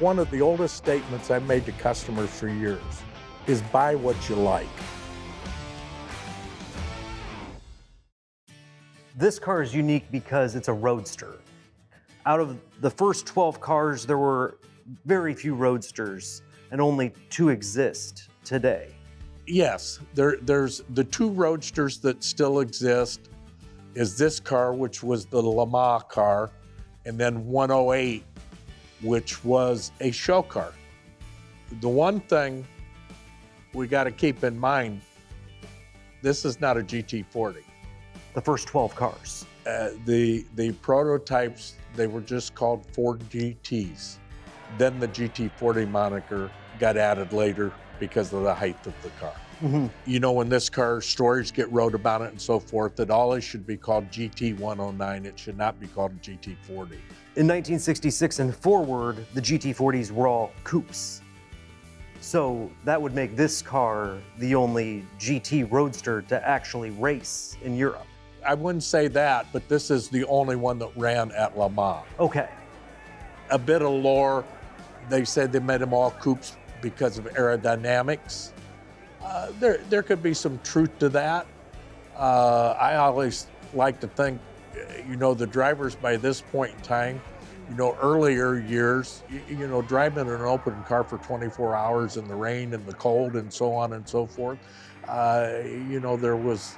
One of the oldest statements I've made to customers for years is buy what you like. This car is unique because it's a roadster. Out of the first 12 cars, there were very few roadsters, and only 2 exist today. Yes, there's the 2 roadsters that still exist is this car, which was the Le Mans car, and then 108, which was a show car. The one thing we got to keep in mind, this is not a GT40. The first 12 cars. The prototypes, they were just called Ford GTs. Then the GT40 moniker got added later because of the height of the car. Mm-hmm. You know, when this car, stories get wrote about it and so forth, that all it should be called GT109. It should not be called a GT40. In 1966 and forward, the GT40s were all coupes. So that would make this car the only GT Roadster to actually race in Europe. I wouldn't say that, but this is the only one that ran at Le Mans. Okay. A bit of lore, they said they made them all coupes because of aerodynamics. There could be some truth to that. I always like to think, you know, the drivers by this point in time, you know, earlier years, you know, driving an open car for 24 hours in the rain and the cold and so on and so forth, you know, there was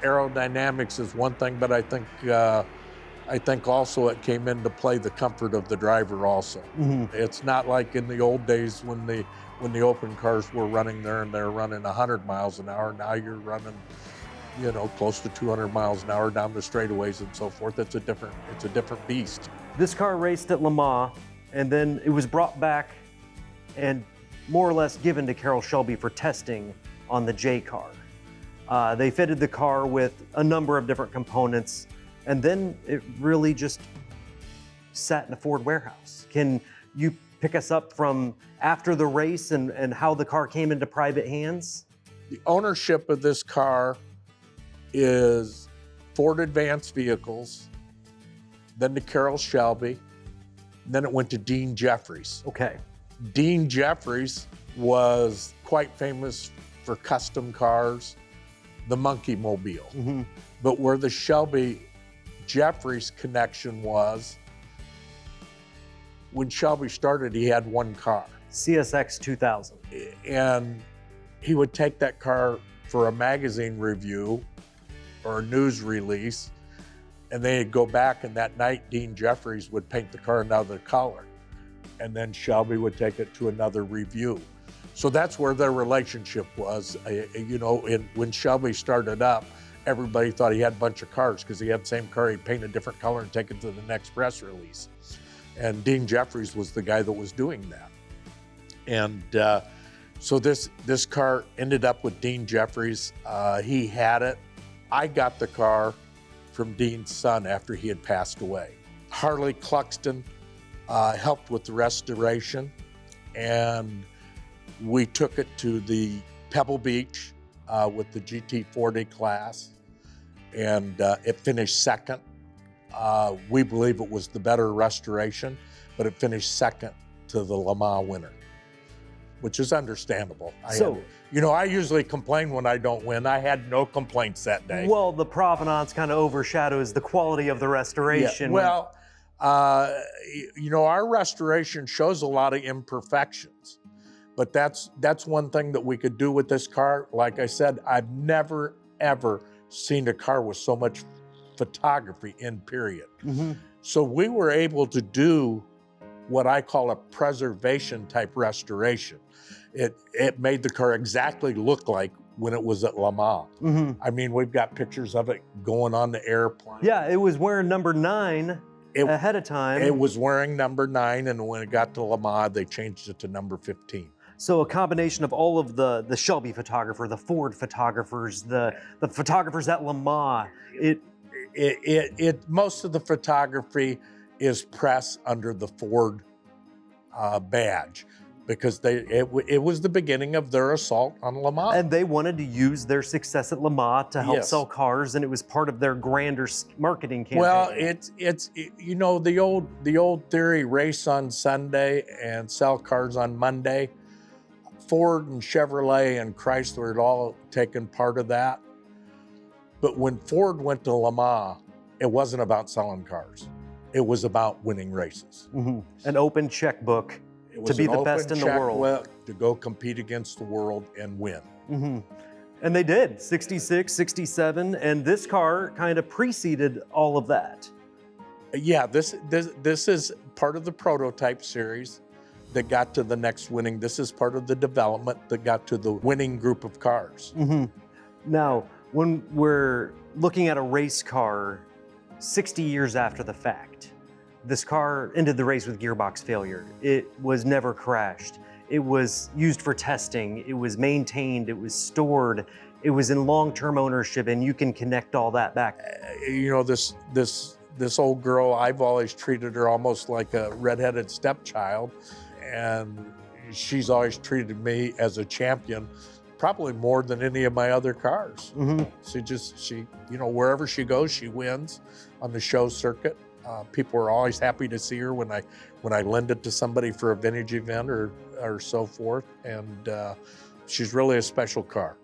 aerodynamics is one thing, but I think also it came into play the comfort of the driver also. Mm-hmm. It's not like in the old days when the open cars were running there and they're running 100 miles an hour. Now you're running, you know, close to 200 miles an hour down the straightaways and so forth. It's a different beast. This car raced at Le Mans, and then it was brought back and more or less given to Carroll Shelby for testing on the J car. They fitted the car with a number of different components, and then it really just sat in a Ford warehouse. Can you pick us up from after the race and how the car came into private hands? The ownership of this car is Ford Advanced Vehicles, then to Carroll Shelby, then it went to Dean Jeffries. Okay. Dean Jeffries was quite famous for custom cars, the Monkey Mobile. Mm-hmm. But where the Shelby Jeffries connection was, when Shelby started, he had one car. CSX 2000. And he would take that car for a magazine review or a news release, and they'd go back, and that night, Dean Jeffries would paint the car another color. And then Shelby would take it to another review. So that's where their relationship was. You know, when Shelby started up, everybody thought he had a bunch of cars because he had the same car, he'd paint a different color and take it to the next press release. And Dean Jeffries was the guy that was doing that. And so this car ended up with Dean Jeffries. He had it. I got the car from Dean's son after he had passed away. Harley Cluxton helped with the restoration, and we took it to the Pebble Beach with the GT40 class, and it finished second. We believe it was the better restoration, but it finished second to the Le Mans winner, which is understandable. You know, I usually complain when I don't win. I had no complaints that day. Well, the provenance kind of overshadows the quality of the restoration. Yeah, well, you know, our restoration shows a lot of imperfections, but that's one thing that we could do with this car. Like I said, I've never, ever seen a car with so much photography in period. Mm-hmm. So we were able to do what I call a preservation type restoration. It made the car exactly look like when it was at Le Mans. Mm-hmm. I mean, we've got pictures of it going on the airplane. Yeah, it was wearing number 9 ahead of time. It was wearing number 9, and when it got to Le Mans, they changed it to number 15. So a combination of all of the Shelby photographer, the Ford photographers, the photographers at Le Mans, most of the photography is press under the Ford badge. because it was the beginning of their assault on Le Mans. And they wanted to use their success at Le Mans to help Yes. sell cars, and it was part of their grander marketing campaign. Well, you know, the old theory: race on Sunday and sell cars on Monday. Ford and Chevrolet and Chrysler had all taken part of that. But when Ford went to Le Mans, it wasn't about selling cars. It was about winning races. An open checkbook It was to be an the best open in the world. checkbook to go compete against the world and win. And they did, 66, 67, and this car kind of preceded all of that. Yeah, this is part of the prototype series that got to the next winning. This is part of the development that got to the winning group of cars. Now, when we're looking at a race car 60 years after the fact, this car ended the race with gearbox failure. It was never crashed. It was used for testing. It was maintained. It was stored. It was in long-term ownership, and you can connect all that back. You know, this old girl, I've always treated her almost like a redheaded stepchild, and she's always treated me as a champion, probably more than any of my other cars. She, you know, wherever she goes, she wins on the show circuit. People are always happy to see her when I lend it to somebody for a vintage event or so forth, and she's really a special car.